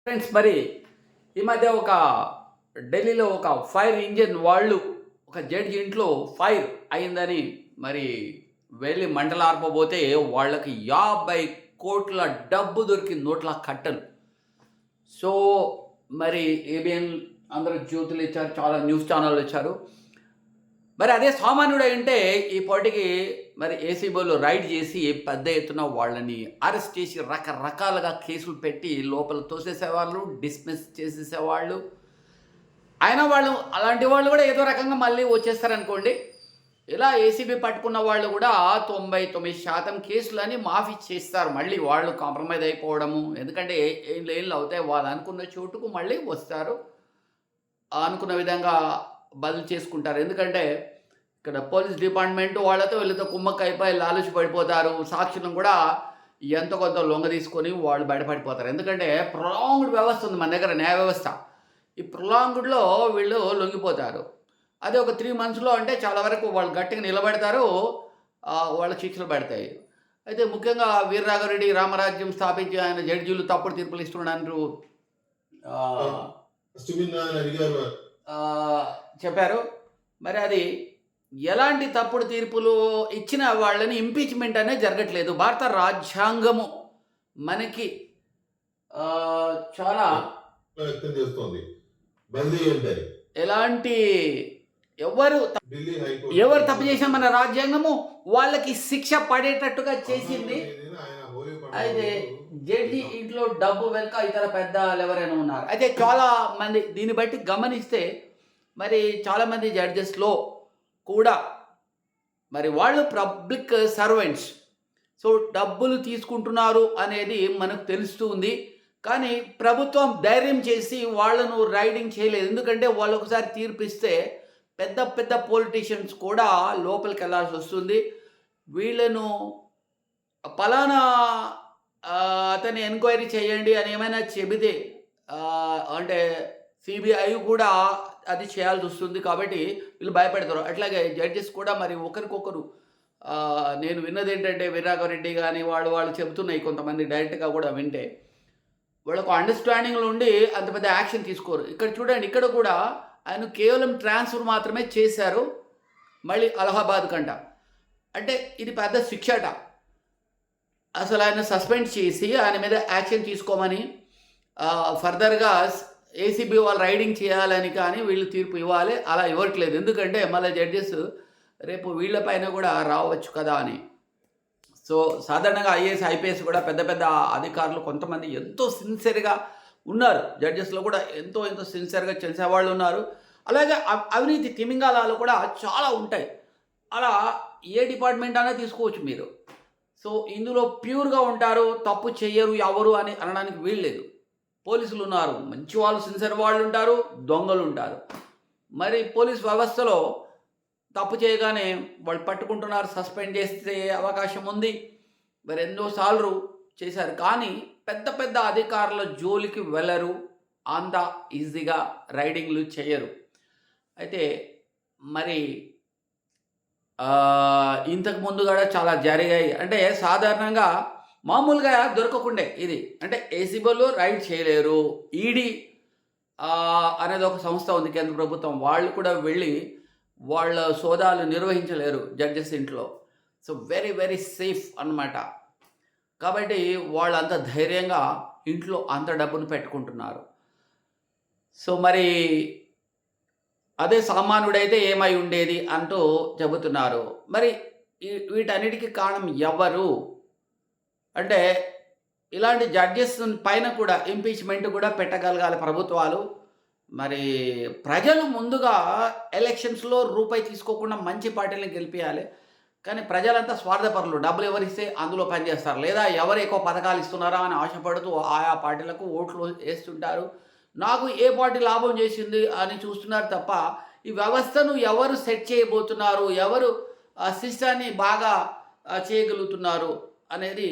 Friends, మరి ఈ మధ్య ఢిల్లీలో ఒక ఫైర్ ఇంజిన్ వాళ్ళు ఒక జడ్జి ఇంట్లో ఫైర్ అయిందని మరి వెళ్ళి మంటలార్పబోతే వాళ్ళకి 50 కోట్ల డబ్బు దొరికింది, నోట్ల కట్టలు. సో మరి ఏబిఎన్ అందరూ జ్యోతులు ఇచ్చారు, చాలా న్యూస్ ఛానళ్ళు ఇచ్చారు. మరి అదే సామాన్యుడు అయింటే ఈ పాటికి మరి ఏసీబీలో రైడ్ చేసి పెద్ద ఎత్తున వాళ్ళని అరెస్ట్ చేసి రకరకాలుగా కేసులు పెట్టి లోపల తోసేసేవాళ్ళు, డిస్మిస్ చేసేసేవాళ్ళు. అయినా వాళ్ళు అలాంటి వాళ్ళు కూడా ఏదో రకంగా మళ్ళీ వచ్చేస్తారనుకోండి. ఇలా ఏసీబీ పట్టుకున్న వాళ్ళు కూడా 99% కేసులని మాఫీ చేస్తారు. మళ్ళీ వాళ్ళు కాంప్రమైజ్ అయిపోవడము, ఎందుకంటే ఏళ్ళు అవుతాయి, వాళ్ళు అనుకున్న చోటుకు మళ్ళీ వస్తారు, అనుకున్న విధంగా బదులు చేసుకుంటారు. ఎందుకంటే ఇక్కడ పోలీస్ డిపార్ట్మెంట్ వాళ్ళతో వీళ్ళతో కుమ్మక్క అయిపోయి లాలూచి పడిపోతారు. సాక్షులను కూడా ఎంతో కొంత లొంగ తీసుకొని వాళ్ళు బయటపడిపోతారు. ఎందుకంటే ప్రొలాంగ్డ్ వ్యవస్థ ఉంది మన దగ్గర, న్యాయ వ్యవస్థ. ఈ ప్రొలాంగ్డ్లో వీళ్ళు లొంగిపోతారు. అదే ఒక 3 మంత్స్లో అంటే చాలా వరకు వాళ్ళు గట్టిగా నిలబడతారు, వాళ్ళ శిక్షలు పడతాయి. అయితే ముఖ్యంగా వీర్రాఘవరెడ్డి రామరాజ్యం స్థాపించి ఆయన జడ్జీలు తప్పుడు తీర్పులు ఇస్తున్నారు చెప్పారు. మరి అది ఎలాంటి తప్పుడు తీర్పులు ఇచ్చిన వాళ్ళని ఇంపీచ్మెంట్ అనేది జరగట్లేదు. భారత రాజ్యాంగము మనకి చాలా ఎలాంటి ఎవరు తప్పు చేసినా మన రాజ్యాంగము వాళ్ళకి శిక్ష పడేటట్టుగా చేసింది. అయితే జడ్జి ఇంట్లో డబ్బు వెనుక ఇతర పెద్ద ఎవరైనా ఉన్నారు. అయితే చాలా మంది దీన్ని బట్టి గమనిస్తే మరి చాలామంది జడ్జెస్లో కూడా మరి వాళ్ళు పబ్లిక్ సర్వెంట్స్. సో డబ్బులు తీసుకుంటున్నారు అనేది మనకు తెలుస్తూ ఉంది. కానీ ప్రభుత్వం ధైర్యం చేసి వాళ్ళను రైడింగ్ చేయలేదు. ఎందుకంటే వాళ్ళు ఒకసారి తీర్పిస్తే పెద్ద పెద్ద పొలిటీషియన్స్ కూడా లోపలికి వెళ్ళాల్సి వస్తుంది. వీళ్ళను పలానా అతన్ని ఎంక్వైరీ చేయండి అని ఏమైనా చెబితే అంటే సిబిఐ కూడా అది చేయాల్సి వస్తుంది. కాబట్టి వీళ్ళు భయపెడతారు. అట్లాగే జడ్జెస్ కూడా మరి ఒకరికొకరు నేను విన్నది ఏంటంటే వీర్రాఘవరెడ్డి కానీ వాళ్ళు చెబుతున్నాయి, కొంతమంది డైరెక్ట్గా కూడా వింటే వాళ్ళకు అండర్స్టాండింగ్లో ఉండి అంత పెద్ద యాక్షన్ తీసుకోరు. ఇక్కడ చూడండి, ఇక్కడ కూడా ఆయన కేవలం ట్రాన్స్ఫర్ మాత్రమే చేశారు, మళ్ళీ అలహాబాద్ కంట. అంటే ఇది పెద్ద శిక్షట. అసలు ఆయన సస్పెండ్ చేసి ఆయన మీద యాక్షన్ తీసుకోమని ఫర్దర్గా ఏసీబీ వాళ్ళు రైడింగ్ చేయాలని కానీ వీళ్ళు తీర్పు ఇవ్వాలి, అలా ఇవ్వట్లేదు. ఎందుకంటే మళ్ళీ జడ్జెస్ రేపు వీళ్ళపైన కూడా రావచ్చు కదా అని. సో సాధారణంగా ఐఏఎస్ ఐపీఎస్ కూడా పెద్ద పెద్ద అధికారులు కొంతమంది ఎంతో సిన్సియర్గా ఉన్నారు. జడ్జెస్లో కూడా ఎంతో సిన్సియర్గా చేసేవాళ్ళు ఉన్నారు. అలాగే అవినీతి తిమింగాలాలు కూడా చాలా ఉంటాయి. అలా ఏ డిపార్ట్మెంట్ అయినా తీసుకోవచ్చు మీరు. సో ఇందులో ప్యూర్గా ఉంటారు, తప్పు చెయ్యరు ఎవరు అని అనడానికి వీల్లేదు. పోలీసులు ఉన్నారు, మంచి వాళ్ళు, సిన్సియర్ వాళ్ళు ఉంటారు, దొంగలు ఉంటారు. మరి పోలీస్ వ్యవస్థలో తప్పు చేయగానే వాళ్ళు పట్టుకుంటున్నారు, సస్పెండ్ చేసే అవకాశం ఉంది. మరి ఎన్నోసార్లు చేశారు, కానీ పెద్ద పెద్ద అధికారుల జోలికి వెళ్ళరు, అంత ఈజీగా రైడింగ్లు చేయరు. అయితే మరి ఇంతకు ముందు కూడా చాలా జరిగాయి. అంటే సాధారణంగా మామూలుగా దొరకకుండే ఇది. అంటే ఏసీబీలో రైడ్ చేయలేరు. ఈడీ అనేది ఒక సంస్థ ఉంది, కేంద్ర ప్రభుత్వం, వాళ్ళు కూడా వెళ్ళి వాళ్ళ సోదాలు నిర్వహించలేరు జడ్జెస్ ఇంట్లో. సో వెరీ వెరీ సేఫ్ అన్నమాట. కాబట్టి వాళ్ళు అంత ధైర్యంగా ఇంట్లో అంత డబ్బును పెట్టుకుంటున్నారు. సో మరి అదే సామాన్యుడైతే ఏమై ఉండేది అంటూ చెబుతున్నారు. మరి వీటన్నిటికీ కారణం ఎవరు అంటే ఇలాంటి జడ్జెస్ పైన కూడా ఇంపీచ్మెంట్ కూడా పెట్టగలగాలి ప్రభుత్వాలు. మరి ప్రజలు ముందుగా ఎలక్షన్స్లో రూపాయి తీసుకోకుండా మంచి పార్టీలను గెలిపించాలి. కానీ ప్రజలంతా స్వార్థపరులు, డబ్బులు ఎవరిస్తే అందులో పనిచేస్తారు, లేదా ఎవరు ఎక్కువ పథకాలు ఇస్తున్నారా అని ఆశపడుతూ ఆయా పార్టీలకు ఓట్లు వేస్తుంటారు. నాకు ఏ పార్టీ లాభం చేసింది అని చూస్తున్నారు తప్ప ఈ వ్యవస్థను ఎవరు సెట్ చేయబోతున్నారు, ఎవరు సిస్టాన్ని బాగా చేయగలుగుతున్నారు అనేది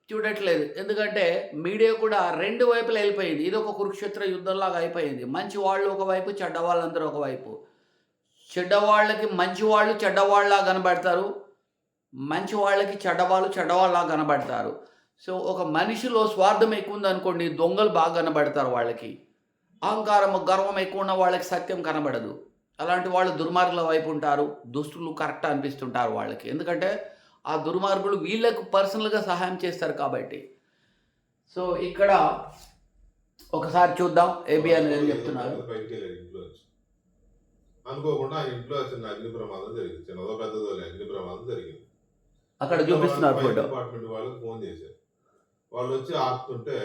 చూడట్లేదు. ఎందుకంటే మీడియా కూడా 2 వైపులు వెళ్ళిపోయింది. ఇది ఒక కురుక్షేత్ర యుద్ధంలాగా అయిపోయింది. మంచి వాళ్ళు ఒకవైపు, చెడ్డవాళ్ళందరూ ఒకవైపు. చెడ్డవాళ్ళకి మంచి వాళ్ళు చెడ్డవాళ్ళలా కనబడతారు, మంచి వాళ్ళకి చెడ్డవాళ్ళు చెడ్డవాళ్ళలా కనబడతారు. సో ఒక మనిషిలో స్వార్థం ఎక్కువ ఉందనుకోండి, దొంగలు బాగా కనబడతారు వాళ్ళకి. అహంకారం, గర్వం ఎక్కువ ఉన్న వాళ్ళకి సత్యం కనబడదు. అలాంటి వాళ్ళు దుర్మార్గుల వైపు ఉంటారు. దుస్తులు కరెక్ట్ అనిపిస్తుంటారు వాళ్ళకి. ఎందుకంటే ఆ దుర్మార్గులు వీళ్ళకు పర్సనల్‌గా సహాయం చేస్తారు కాబట్టి. సో ఇక్కడ ఒకసారి చూద్దాం ఏబీ అనేది ఏం చెప్తున్నారు. అనుకోకుండా ఆయన ఇంట్లో చిన్న అగ్ని ప్రమాదం జరిగింది. చిన్నదో పెద్దదో అగ్ని ప్రమాదం జరిగింది. అక్కడ చూపిస్తున్నారు ఫోటో. డిపార్ట్మెంట్ వాళ్ళకి ఫోన్ చేశారు. వాళ్ళు వచ్చి ఆపుతుంటే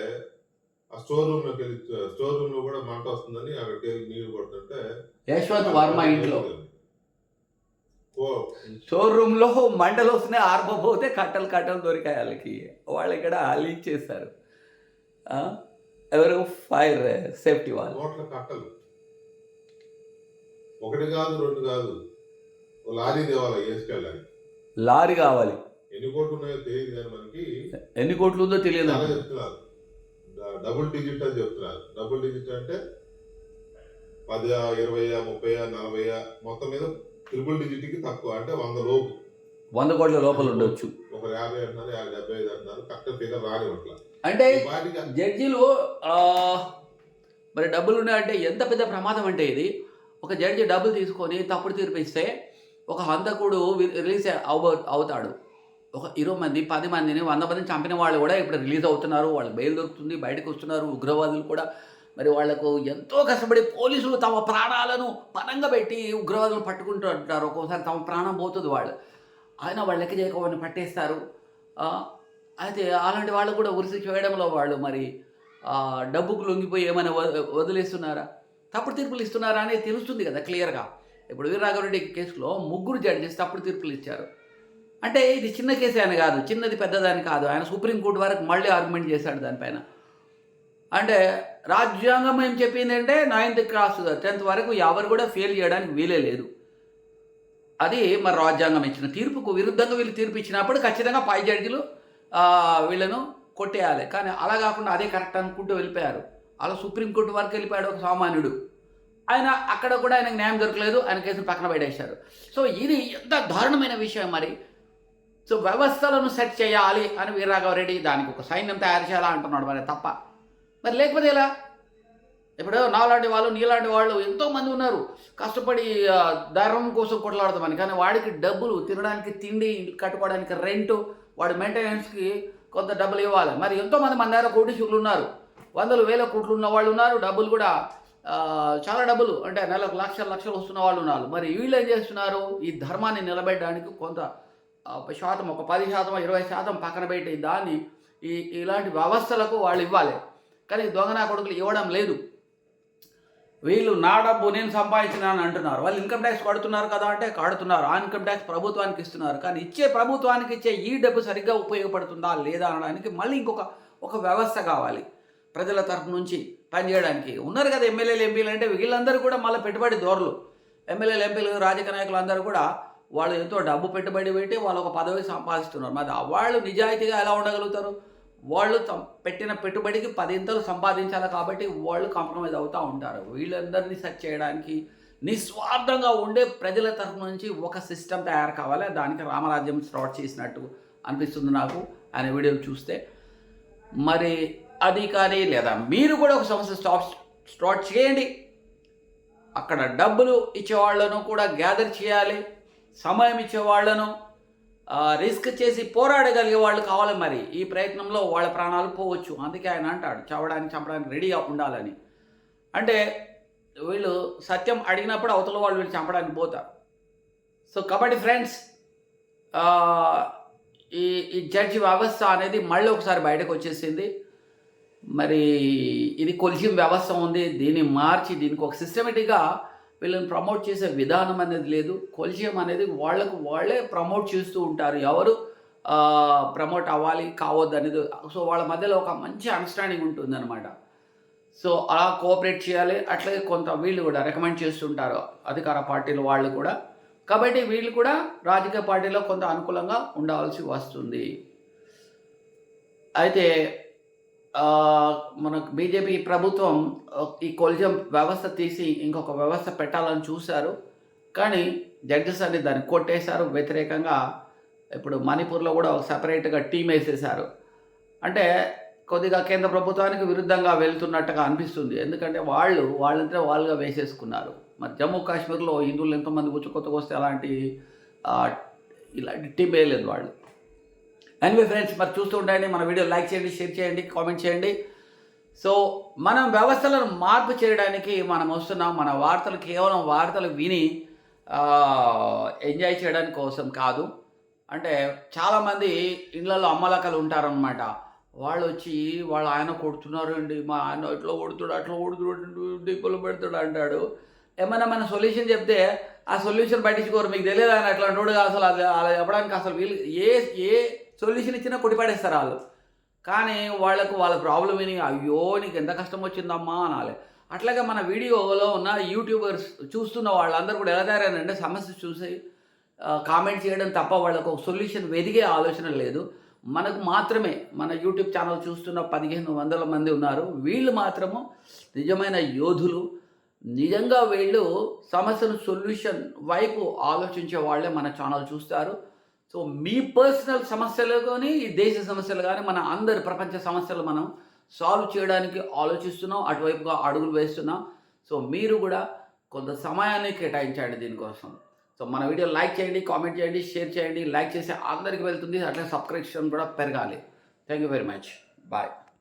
ఆ స్టోర్ రూమ్ లోకి వెళ్ళి, స్టోర్ రూమ్ లో కూడా మంట వస్తుందని అక్కడికి వెళ్ళి నీళ్లు కొడుతుంటే యశ్వంత్ వర్మ ఇంట్లో స్టోర్ రూమ్ లో మంటలు వస్తున్నాయి, ఆర్పపోతే కట్టలు దొరికాయి వాళ్ళకి. వాళ్ళు ఇక్కడ లీక్ చేస్తారు. ఎవరు? ఫైర్ సేఫ్టీ వాళ్ళు. కట్టలు ఒకటి కాదు, రెండు కాదు, లారీ తేవాలి వేసుకెళ్ళడానికి. లారీ కావాలి. ఎన్ని కోట్లు ఉన్నాయో తెలియదు కానీ మనకి ఎన్ని కోట్లు ఉందో తెలియదు చెప్తున్నారు. డబుల్ డిజిట్ అని చెప్తున్నారు. డబుల్ డిజిట్ అంటే 10, 20, 30, 40 మొత్తం మీద ట్రిపుల్ డిజిట్ కి తక్కువ, అంటే 100 లోపు, 100 కోట్ల లోపల ఉండొచ్చు. ఒక 50 అంటున్నారు, 75 అంటున్నారు, కరెక్ట్ ఫిగర్ రాని అట్లా. అంటే జడ్జీలు మరి డబ్బులు ఉన్నాయంటే ఎంత పెద్ద ప్రమాదం అంటే ఇది. ఒక జడ్జి డబ్బులు తీసుకొని తప్పుడు తీర్పు ఇస్తే ఒక హంతకుడు రిలీజ్ అవుతాడు. ఒక 20 మంది, 10 మందిని, 100 మందిని చంపిన వాళ్ళు కూడా ఇప్పుడు రిలీజ్ అవుతున్నారు. వాళ్ళకి బెయిల్ దొరుకుతుంది, బయటకు వస్తున్నారు. ఉగ్రవాదులు కూడా మరి వాళ్లకు ఎంతో కష్టపడి పోలీసులు తమ ప్రాణాలను పణంగా పెట్టి ఉగ్రవాదులు పట్టుకుంటూ ఉంటారు. ఒక్కోసారి తమ ప్రాణం పోతుంది వాళ్ళు, ఆయన వాళ్ళు లెక్క చేయకపోయినా పట్టేస్తారు. అయితే అలాంటి వాళ్ళు కూడా ఉరిసి చేయడంలో వాళ్ళు మరి డబ్బుకు లొంగిపోయి ఏమైనా వదిలేస్తున్నారా, తప్పుడు తీర్పులు ఇస్తున్నారా అనేది తెలుస్తుంది కదా క్లియర్గా. ఇప్పుడు వీరరాఘవరెడ్డి కేసులో 3 జడ్జెస్ తప్పుడు తీర్పులు ఇచ్చారు. అంటే ఇది చిన్న కేసే అని కాదు, చిన్నది పెద్దదని కాదు. ఆయన సుప్రీంకోర్టు వరకు మళ్ళీ ఆర్గ్యుమెంట్ చేశాడు దానిపైన. అంటే రాజ్యాంగం ఏం చెప్పింది అంటే 9th క్లాస్ 10th వరకు ఎవరు కూడా ఫెయిల్ చేయడానికి వీలే లేదు. అది మరి రాజ్యాంగం ఇచ్చిన తీర్పుకు విరుద్ధంగా వీళ్ళు తీర్పు ఇచ్చినప్పుడు ఖచ్చితంగా పై జడ్జిలు వీళ్ళను కొట్టేయాలి. కానీ అలా కాకుండా అదే కరెక్ట్ అనుకుంటూ వెళ్ళిపోయారు. అలా సుప్రీంకోర్టు వరకు వెళ్ళిపోయాడు ఒక సామాన్యుడు. ఆయన అక్కడ కూడా ఆయనకు న్యాయం దొరకలేదు, ఆయన కేసును పక్కన పెట్టేశారు. సో ఇది ఎంత దారుణమైన విషయం మరి. సో వ్యవస్థలను సెట్ చేయాలి అని వీరరాఘవరెడ్డి దానికి ఒక సైన్యం తయారు చేయాలా అంటున్నాడు. మరి తప్ప మరి లేకపోతే ఎలా? ఇప్పుడు నాలాంటి వాళ్ళు, నీలాంటి వాళ్ళు ఎంతోమంది ఉన్నారు కష్టపడి ధర్మం కోసం కొట్లాడతామని. కానీ వాడికి డబ్బులు, తినడానికి తిండి, కట్టుకోవడానికి రెంటు, వాడి మెయింటెనెన్స్కి కొంత డబ్బులు ఇవ్వాలి. మరి ఎంతోమంది మన దగ్గర కోటీశ్వరులు ఉన్నారు, 100,000 కోట్లు ఉన్న వాళ్ళు ఉన్నారు. డబ్బులు కూడా చాలా డబ్బులు, అంటే నెలకు లక్షలు వస్తున్న వాళ్ళు ఉన్నారు. మరి వీళ్ళు ఏం చేస్తున్నారు? ఈ ధర్మాన్ని నిలబెట్టడానికి కొంత శాతం, ఒక 10%, 20% పక్కన పెట్టి దాన్ని ఇలాంటి వ్యవస్థలకు వాళ్ళు ఇవ్వాలి. కానీ దొంగనా కొడుకులు ఇవ్వడం లేదు. వీళ్ళు నా డబ్బు నేను సంపాదించినాను అంటున్నారు. వాళ్ళు ఇన్కమ్ ట్యాక్స్ కడుతున్నారు కదా అంటే కడుతున్నారు. ఆ ఇన్కమ్ ట్యాక్స్ ప్రభుత్వానికి ఇస్తున్నారు. కానీ ప్రభుత్వానికి ఇచ్చే ఈ డబ్బు సరిగ్గా ఉపయోగపడుతుందా లేదా అనడానికి మళ్ళీ ఒక వ్యవస్థ కావాలి ప్రజల తరఫు నుంచి పనిచేయడానికి. ఉన్నారు కదా ఎమ్మెల్యేలు, ఎంపీలు, అంటే వీళ్ళందరూ కూడా మళ్ళీ పెట్టుబడి దోరలు. ఎమ్మెల్యేలు, ఎంపీలు, రాజకీయ నాయకులు అందరూ కూడా వాళ్ళు ఎంతో డబ్బు పెట్టుబడి పెట్టి వాళ్ళు ఒక పదవి సంపాదిస్తున్నారు. మరి వాళ్ళు నిజాయితీగా ఎలా ఉండగలుగుతారు? వాళ్ళు పెట్టిన పెట్టుబడికి 10 సంపాదించాలి కాబట్టి వాళ్ళు కాంప్రమైజ్ అవుతూ ఉంటారు. వీళ్ళందరినీ సెట్ చేయడానికి నిస్వార్థంగా ఉండే ప్రజల తరఫు నుంచి ఒక సిస్టమ్ తయారు కావాలి. దానికి రామరాజ్యం స్టార్ట్ చేసినట్టు అనిపిస్తుంది నాకు ఆయన వీడియోలు చూస్తే. మరి అది కానీ లేదా మీరు కూడా ఒక సంస్థ స్టార్ట్ చేయండి. అక్కడ డబ్బులు ఇచ్చేవాళ్లను కూడా గ్యాదర్ చేయాలి, సమయం ఇచ్చేవాళ్లను, రిస్క్ చేసి పోరాడగలిగే వాళ్ళు కావాలి. మరి ఈ ప్రయత్నంలో వాళ్ళ ప్రాణాలు పోవచ్చు. అందుకే ఆయన అంటాడు చావడానికి, చంపడానికి రెడీగా ఉండాలని. అంటే వీళ్ళు సత్యం అడిగినప్పుడు అవతల వాళ్ళు వీళ్ళు చంపడానికి పోతారు. సో కాబట్టి ఫ్రెండ్స్, ఈ జడ్జి వ్యవస్థ అనేది మళ్ళీ ఒకసారి బయటకు వచ్చేసింది. మరి ఇది కొలిజియం వ్యవస్థ ఉంది, దీన్ని మార్చి దీనికి ఒక సిస్టమేటిక్గా వీళ్ళని ప్రమోట్ చేసే విధానం అనేది లేదు. కొలిజియం అనేది వాళ్ళకు వాళ్ళే ప్రమోట్ చేస్తూ ఉంటారు, ఎవరు ప్రమోట్ అవ్వాలి కావద్దు అనేది. సో వాళ్ళ మధ్యలో ఒక మంచి అండర్స్టాండింగ్ ఉంటుందన్నమాట. సో అలా కోఆపరేట్ చేయాలి. అట్లాగే కొంత వీళ్ళు కూడా రికమెండ్ చేస్తుంటారు అధికార పార్టీలు వాళ్ళు కూడా. కాబట్టి వీళ్ళు కూడా రాజకీయ పార్టీలో కొంత అనుకూలంగా ఉండాల్సి వస్తుంది. అయితే మనకు బీజేపీ ప్రభుత్వం ఈ కొలిజియం వ్యవస్థ తీసి ఇంకొక వ్యవస్థ పెట్టాలని చూశారు. కానీ జడ్జెస్ అని దాన్ని కొట్టేశారు వ్యతిరేకంగా. ఇప్పుడు మణిపూర్లో కూడా సపరేట్గా టీం వేసేశారు. అంటే కొద్దిగా కేంద్ర ప్రభుత్వానికి విరుద్ధంగా వెళ్తున్నట్టుగా అనిపిస్తుంది. ఎందుకంటే వాళ్ళంతా వాళ్ళుగా వేసేసుకున్నారు. మరి జమ్మూ కాశ్మీర్లో హిందువులు ఎంతోమంది వచ్చి కొత్తగా వస్తే అలాంటి ఇలాంటి టీం వేయలేదు వాళ్ళు. ఎనీవే ఫ్రెండ్స్, మరి చూస్తూ ఉండండి. మన వీడియో లైక్ చేయండి, షేర్ చేయండి, కామెంట్ చేయండి. సో మనం వ్యవస్థలను మార్పు చేయడానికి మనం వస్తున్నాం. మన వార్తలు కేవలం వార్తలు విని ఎంజాయ్ చేయడానికి కోసం కాదు. అంటే చాలామంది ఇళ్ళల్లో అమ్మలక్కలు ఉంటారనమాట. వాళ్ళు వచ్చి వాళ్ళ ఆయన కొడుతున్నారు అండి, మా ఆయన ఇట్లా కొడుతాడు, అట్లా కొడుతున్నాడు, డిప్పులు పెడతాడు అంటాడు. ఏమైనా మన సొల్యూషన్ చెప్తే ఆ సొల్యూషన్ పట్టించుకోరు. మీకు తెలియదు ఆయన అట్లాంటి వాడు అసలు అలా చెప్పడానికి అసలు వీళ్ళు ఏ సొల్యూషన్ ఇచ్చినా కొట్టిపడేస్తారు వాళ్ళు. కానీ వాళ్ళ ప్రాబ్లం విని అయ్యో నీకు ఎంత కష్టం వచ్చిందమ్మా అనాలి. అట్లాగే మన వీడియోలో ఉన్న యూట్యూబర్స్ చూస్తున్న వాళ్ళందరూ కూడా ఎలా తయారంటే సమస్య చూసి కామెంట్ చేయడం తప్ప వాళ్ళకు ఒక సొల్యూషన్ వెదిగే ఆలోచన లేదు. మనకు మాత్రమే మన యూట్యూబ్ ఛానల్ చూస్తున్న 1500 మంది ఉన్నారు. వీళ్ళు మాత్రము నిజమైన యోధులు. నిజంగా వీళ్ళు సమస్యను సొల్యూషన్ వైపు ఆలోచించే వాళ్ళే మన ఛానల్ చూస్తారు. సో మీ పర్సనల్ సమస్యలు కానీ, ఈ దేశ సమస్యలు కానీ, మన అందరి ప్రపంచ సమస్యలు మనం సాల్వ్ చేయడానికి ఆలోచిస్తున్నాం, అటువైపుగా అడుగులు వేస్తున్నాం. సో మీరు కూడా కొంత సమయాన్ని కేటాయించండి దీనికోసం. సో మన వీడియో లైక్ చేయండి, కామెంట్ చేయండి, షేర్ చేయండి. లైక్ చేస్తే అందరికీ వెళ్తుంది, అట్లా సబ్స్క్రిప్షన్ కూడా పెరగాలి. Thank you very much. Bye.